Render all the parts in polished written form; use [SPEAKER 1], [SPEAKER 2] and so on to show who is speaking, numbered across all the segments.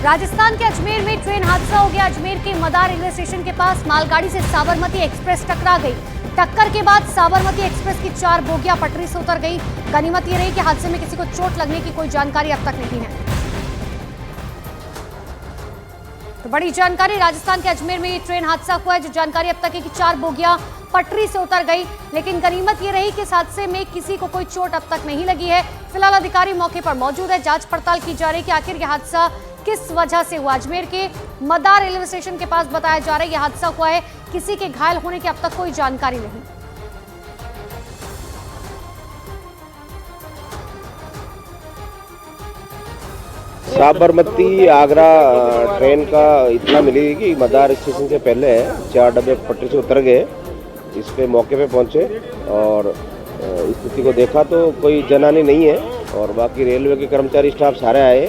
[SPEAKER 1] राजस्थान के अजमेर में ट्रेन हादसा हो गया। अजमेर के मदार रेलवे स्टेशन के पास मालगाड़ी से साबरमती एक्सप्रेस टकरा गई। टक्कर के बाद साबरमती एक्सप्रेस की 4 बोगियां पटरी से उतर गई। गनीमत ये रही कि हादसे में किसी को चोट लगने की कोई जानकारी अब तक नहीं है। तो बड़ी जानकारी, राजस्थान के अजमेर में ये ट्रेन हादसा हुआ है। जो जानकारी अब तक है कि 4 बोगियां पटरी से उतर गई, लेकिन गनीमत ये रही कि इस हादसे में किसी को कोई चोट अब तक नहीं लगी है। फिलहाल अधिकारी मौके पर मौजूद है। जांच पड़ताल की जा रही है कि आखिर यह हादसा किस वजह से हुआ। अजमेर के मदार रेलवे स्टेशन के पास बताया जा रहा है यह हादसा हुआ है। किसी के घायल होने की अब तक कोई जानकारी नहीं।
[SPEAKER 2] साबरमती आगरा ट्रेन का इतना मिली कि मदार स्टेशन से पहले 4 डब्बे पटरी से उतर गए। इस पे मौके पे पहुंचे और स्थिति को देखा तो कोई जनानी नहीं है और बाकी रेलवे के कर्मचारी स्टाफ सारे आए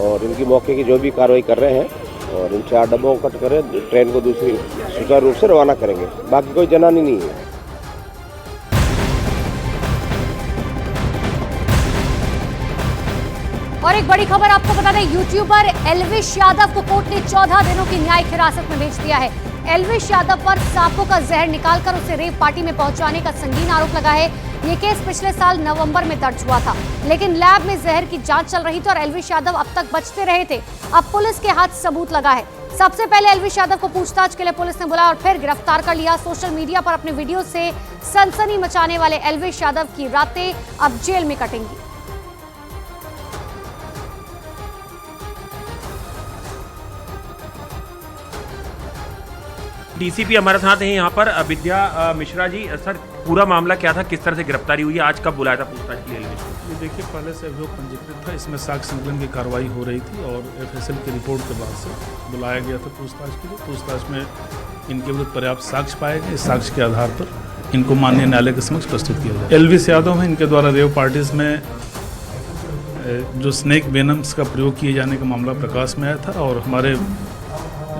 [SPEAKER 2] और इनकी मौके की जो भी कार्रवाई कर रहे हैं और इन 4 डब्बों को कट कर ट्रेन को दूसरी सुचारू रूप से रवाना करेंगे। बाकी कोई जनानी नहीं है।
[SPEAKER 1] और एक बड़ी खबर आपको बता दें, यूट्यूबर एल्विश यादव को कोर्ट ने 14 दिनों की न्यायिक हिरासत में भेज दिया है। एल्विश यादव पर सांपों का जहर निकालकर उसे रेव पार्टी में पहुंचाने का संगीन आरोप लगा है। ये केस पिछले साल नवंबर में दर्ज हुआ था, लेकिन लैब में जहर की जांच चल रही थी और एल्विश यादव अब तक बचते रहे थे। अब पुलिस के हाथ सबूत लगा है। सबसे पहले एल्विश यादव को पूछताछ के लिए पुलिस ने बुलाया और फिर गिरफ्तार कर लिया। सोशल मीडिया पर अपने वीडियो से सनसनी मचाने वाले एल्विश यादव की रातें अब जेल में कटेंगी।
[SPEAKER 3] डीसीपी हमारे साथ हैं यहाँ पर विद्या मिश्रा जी। सर, पूरा मामला क्या था, किस तरह से गिरफ्तारी हुई है, आज कब बुलाया था पूछताछ के लिए?
[SPEAKER 4] ये देखिए, पहले से अभियोग पंजीकृत था, इसमें साक्ष्य संकलन की कार्रवाई हो रही थी और एफएसएल की रिपोर्ट के बाद से बुलाया गया था पूछताछ के लिए। पूछताछ में इनके विरुद्ध पर्याप्त साक्ष्य पाए गए। इस साक्ष्य के आधार पर इनको माननीय न्यायालय के समक्ष प्रस्तुत किया जाए। एल्विश यादव हैं, इनके द्वारा रेव पार्टीज में जो स्नेक वेनम्स का प्रयोग किए जाने का मामला प्रकाश में आया था और हमारे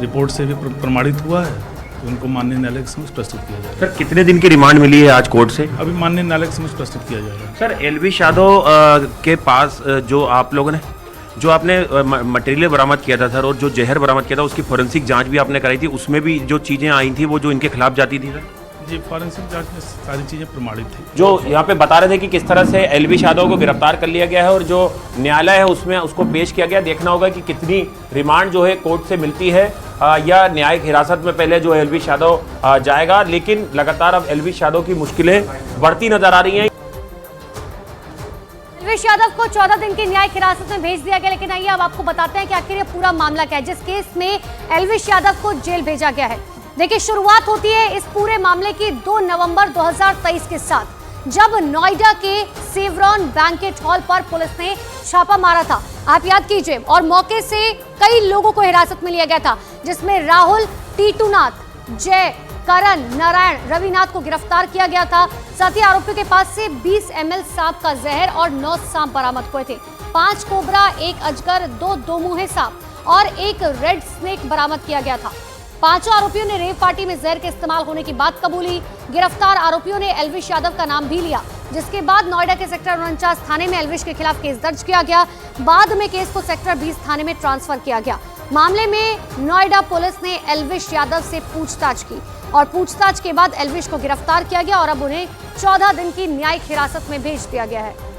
[SPEAKER 4] रिपोर्ट से भी प्रमाणित हुआ है। उनको माननीय न्यायालय के समक्ष प्रस्तुत किया जाएगा।
[SPEAKER 3] सर, कितने दिन की रिमांड मिली है आज कोर्ट से?
[SPEAKER 4] अभी माननीय न्यायालय के समक्ष प्रस्तुत किया जाएगा।
[SPEAKER 3] सर, एल्विश यादव के पास जो आप लोगों ने जो आपने मटेरियल बरामद किया था सर, और जो जहर बरामद किया था उसकी फॉरेंसिक जांच भी आपने कराई थी, उसमें भी जो चीज़ें आई थी वो जो इनके खिलाफ जाती थी सर?
[SPEAKER 4] जी, फॉरेंसिक जांच में सारी चीज़ें प्रमाणित थी।
[SPEAKER 3] जो यहाँ पे बता रहे थे कि किस तरह से एल्विश यादव को गिरफ्तार कर लिया गया है और जो न्यायालय है उसमें उसको पेश किया गया। देखना होगा कि कितनी रिमांड जो है कोर्ट से मिलती है या न्यायिक हिरासत में पहले जो एल्विश यादव जाएगा। लेकिन लगातार अब एल्विश यादव की मुश्किलें बढ़ती नजर आ रही हैं।
[SPEAKER 1] एल्विश यादव को 14 दिन की न्यायिक हिरासत में भेज दिया गया, लेकिन आइए अब आपको बताते हैं कि आखिर ये पूरा मामला क्या है जिस केस में एल्विश यादव को जेल भेजा गया है। देखिए, शुरुआत होती है इस पूरे मामले की 2 नवंबर 2023 के साथ, जब नोएडा के सेवरॉन बैंकेट हॉल पर पुलिस ने छापा मारा था। आप याद कीजिए, और मौके से कई लोगों को हिरासत में लिया गया था, जिसमें राहुल, टीटूनाथ, जय, करण, नारायण, रविनाथ को गिरफ्तार किया गया था। साथ ही आरोपियों के पास से 20 ml सांप का जहर और 9 सांप बरामद हुए थे। 5 कोबरा, 1 अजगर, 2 दोमुहे सांप और 1 रेड स्नेक बरामद किया गया था। 5 आरोपियों ने रेव पार्टी में जहर के इस्तेमाल होने की बात कबूली। गिरफ्तार आरोपियों ने एल्विश यादव का नाम भी लिया, जिसके बाद नोएडा के सेक्टर 49 थाने में एल्विश के खिलाफ केस दर्ज किया गया। बाद में केस को सेक्टर 20 थाने में ट्रांसफर किया गया। मामले में नोएडा पुलिस ने एल्विश यादव से पूछताछ की और पूछताछ के बाद एल्विश को गिरफ्तार किया गया और अब उन्हें 14 दिन की न्यायिक हिरासत में भेज दिया गया है।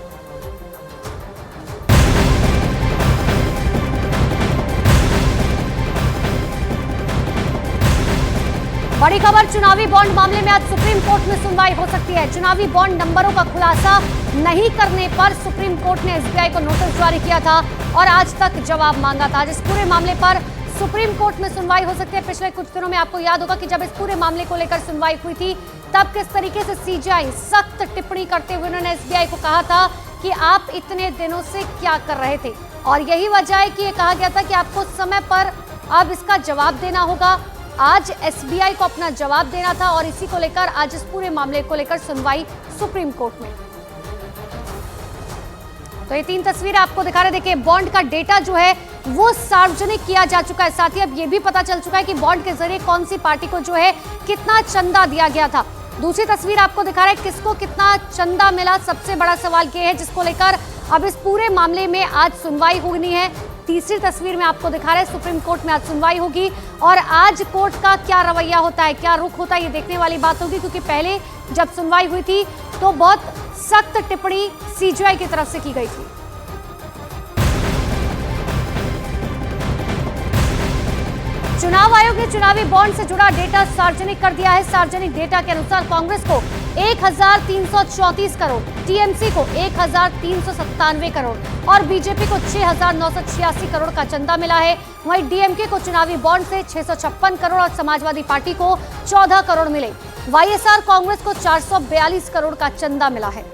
[SPEAKER 1] बड़ी खबर, चुनावी बॉन्ड मामले में आज सुप्रीम कोर्ट में सुनवाई हो सकती है। चुनावी बॉन्ड नंबरों का खुलासा नहीं करने पर सुप्रीम कोर्ट ने एसबीआई को नोटिस जारी किया था और आज तक जवाब मांगा था। इस पूरे मामले पर सुप्रीम कोर्ट में सुनवाई हो सकती है। पिछले कुछ दिनों में आपको याद होगा कि जब इस पूरे मामले को लेकर सुनवाई हुई थी, तब किस तरीके से सीजीआई सख्त टिप्पणी करते हुए उन्होंने एसबीआई को कहा था कि आप इतने दिनों से क्या कर रहे थे, और यही वजह है कि ये कहा गया था कि आपको समय पर अब इसका जवाब देना होगा। आज एसबीआई को अपना जवाब देना था और इसी को लेकर आज इस पूरे मामले को लेकर सुनवाई सुप्रीम कोर्ट में। तो ये 3 तस्वीरें आपको दिखा रहे। देखिए, बॉन्ड का डेटा जो है वो सार्वजनिक किया जा चुका है। साथ ही अब ये भी पता चल चुका है कि बॉन्ड के जरिए कौन सी पार्टी को जो है कितना चंदा दिया गया था। दूसरी तस्वीर आपको दिखा रहा है किसको कितना चंदा मिला। सबसे बड़ा सवाल ये है जिसको लेकर अब इस पूरे मामले में आज सुनवाई होनी है। तीसरी तस्वीर में आपको दिखा रहे हैं। सुप्रीम कोर्ट में आज सुनवाई होगी और आज कोर्ट का क्या रवैया होता है, क्या रुख होता है, ये देखने वाली बात होगी, क्योंकि पहले जब सुनवाई हुई थी तो बहुत सख्त टिप्पणी सीजीआई की तरफ से की गई थी। चुनाव आयोग ने चुनावी बॉन्ड से जुड़ा डेटा सार्वजनिक कर दिया है। सार्वजनिक डेटा के अनुसार कांग्रेस को 1334 करोड़, टीएमसी को 1397 करोड़ और बीजेपी को 6986 करोड़ का चंदा मिला है। वहीं डीएमके को चुनावी बॉन्ड से 656 करोड़ और समाजवादी पार्टी को 14 करोड़ मिले। वाईएसआर कांग्रेस को 442 करोड़ का चंदा मिला है।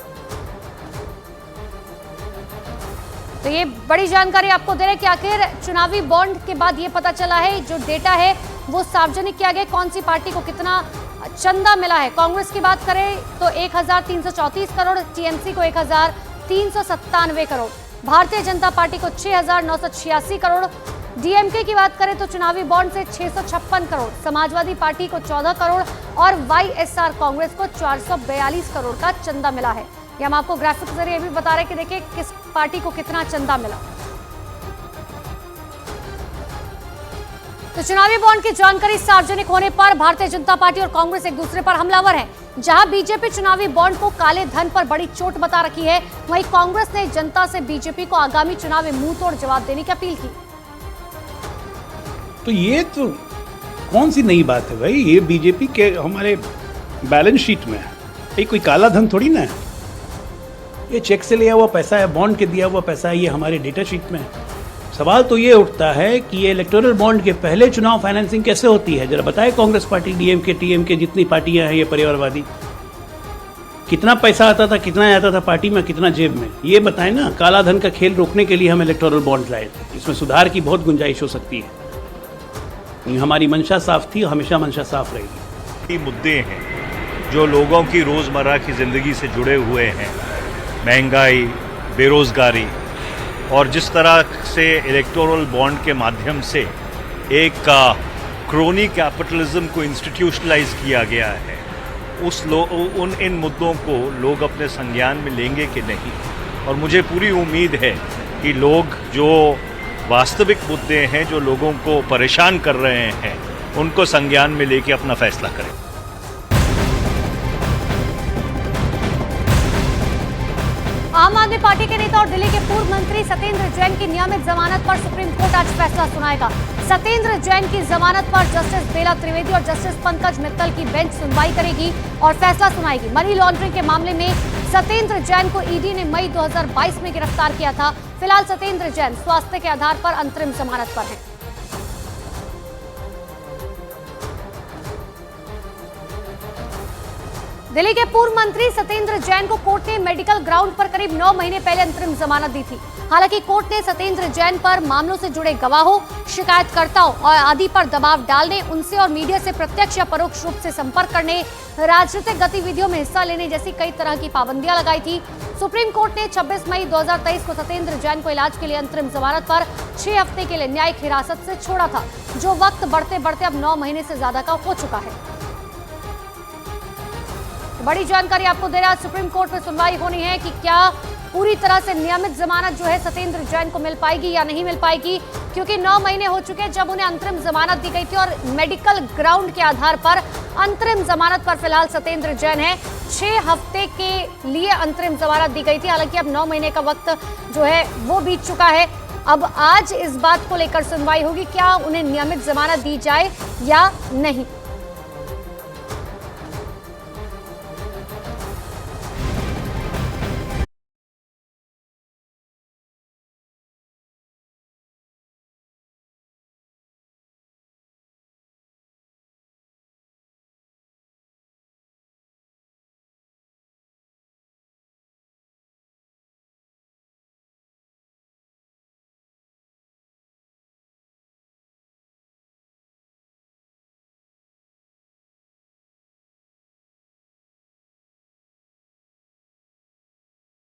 [SPEAKER 1] तो ये बड़ी जानकारी आपको दे रहे हैं कि आखिर चुनावी बॉन्ड के बाद ये पता चला है, जो डेटा है वो सार्वजनिक किया गया, कौन सी पार्टी को कितना चंदा मिला है। कांग्रेस की बात करें तो 1334 करोड़, टीएमसी को 1397 करोड़, भारतीय जनता पार्टी को 6986 करोड़, डीएमके की बात करें तो चुनावी बॉन्ड से 656 करोड़, समाजवादी पार्टी को 14 करोड़ और वाईएसआर कांग्रेस को 442 करोड़ का चंदा मिला है। ये हम आपको ग्राफिक के जरिए भी बता रहे हैं कि देखिए किस पार्टी को कितना चंदा मिला। तो चुनावी बॉन्ड की जानकारी सार्वजनिक होने पर भारतीय जनता पार्टी और कांग्रेस एक दूसरे पर हमलावर हैं। जहां बीजेपी चुनावी बॉन्ड को काले धन पर बड़ी चोट बता रखी है, वहीं कांग्रेस ने जनता से बीजेपी को आगामी चुनाव में मुंहतोड़ जवाब देने की अपील की।
[SPEAKER 5] तो ये तो कौन सी नई बात है भाई, ये बीजेपी के हमारे बैलेंस शीट में है, ये कोई काला धन थोड़ी ना है। ये चेक से लिया हुआ पैसा है, बॉन्ड के दिया हुआ पैसा है, ये हमारे डेटा शीट में है। सवाल तो ये उठता है कि ये इलेक्टोरल बॉन्ड के पहले चुनाव फाइनेंसिंग कैसे होती है, जरा बताए कांग्रेस पार्टी, डीएमके, टीएमके, जितनी पार्टियां हैं ये परिवारवादी, कितना पैसा आता था, कितना आता था पार्टी में, कितना जेब में, ये बताएं ना। काला धन का खेल रोकने के लिए हम इलेक्टोरल बॉन्ड लाए थे, इसमें सुधार की बहुत गुंजाइश हो सकती है। हमारी मंशा साफ थी, हमेशा मंशा साफ रहेगी।
[SPEAKER 6] मुद्दे हैं जो लोगों की रोज़मर्रा की ज़िंदगी से जुड़े हुए हैं, महंगाई, बेरोज़गारी, और जिस तरह से इलेक्टोरल बॉन्ड के माध्यम से एक क्रोनी कैपिटलिज्म को इंस्टीट्यूशनलाइज किया गया है, इन मुद्दों को लोग अपने संज्ञान में लेंगे कि नहीं। और मुझे पूरी उम्मीद है कि लोग जो वास्तविक मुद्दे हैं जो लोगों को परेशान कर रहे हैं, उनको संज्ञान में लेके अपना फैसला करें।
[SPEAKER 1] आम आदमी पार्टी के नेता और दिल्ली के पूर्व मंत्री सत्येंद्र जैन की नियमित जमानत पर सुप्रीम कोर्ट आज फैसला सुनाएगा। सत्येंद्र जैन की जमानत पर जस्टिस बेला त्रिवेदी और जस्टिस पंकज मित्तल की बेंच सुनवाई करेगी और फैसला सुनाएगी। मनी लॉन्ड्रिंग के मामले में सत्येंद्र जैन को ईडी ने मई 2022 में गिरफ्तार किया था। फिलहाल सत्येंद्र जैन स्वास्थ्य के आधार पर अंतरिम जमानत पर है। दिल्ली के पूर्व मंत्री सत्येंद्र जैन को कोर्ट ने मेडिकल ग्राउंड पर करीब 9 महीने पहले अंतरिम जमानत दी थी। हालांकि कोर्ट ने सत्येंद्र जैन पर मामलों से जुड़े गवाहों, शिकायतकर्ताओं और आदि पर दबाव डालने, उनसे और मीडिया से प्रत्यक्ष या परोक्ष रूप से संपर्क करने, राजनीतिक गतिविधियों में हिस्सा लेने जैसी कई तरह की पाबंदियां लगाई थी। सुप्रीम कोर्ट ने 26 मई 2023 को सत्येंद्र जैन को इलाज के लिए अंतरिम जमानत पर 6 हफ्ते के लिए न्यायिक हिरासत से छोड़ा था, जो वक्त बढ़ते बढ़ते अब 9 महीने से ज्यादा का हो चुका है। बड़ी जानकारी आपको दे रहा है, सुप्रीम कोर्ट में सुनवाई होनी है कि क्या पूरी तरह से नियमित जमानत जो है सत्येंद्र जैन को मिल पाएगी या नहीं मिल पाएगी, क्योंकि 9 महीने हो चुके हैं जब उन्हें अंतरिम जमानत दी गई थी और मेडिकल ग्राउंड के आधार पर अंतरिम जमानत पर फिलहाल सत्येंद्र जैन है। 6 हफ्ते के लिए अंतरिम जमानत दी गई थी, हालांकि अब 9 महीने का वक्त जो है वो बीत चुका है। अब आज इस बात को लेकर सुनवाई होगी, क्या उन्हें नियमित जमानत दी जाए या नहीं।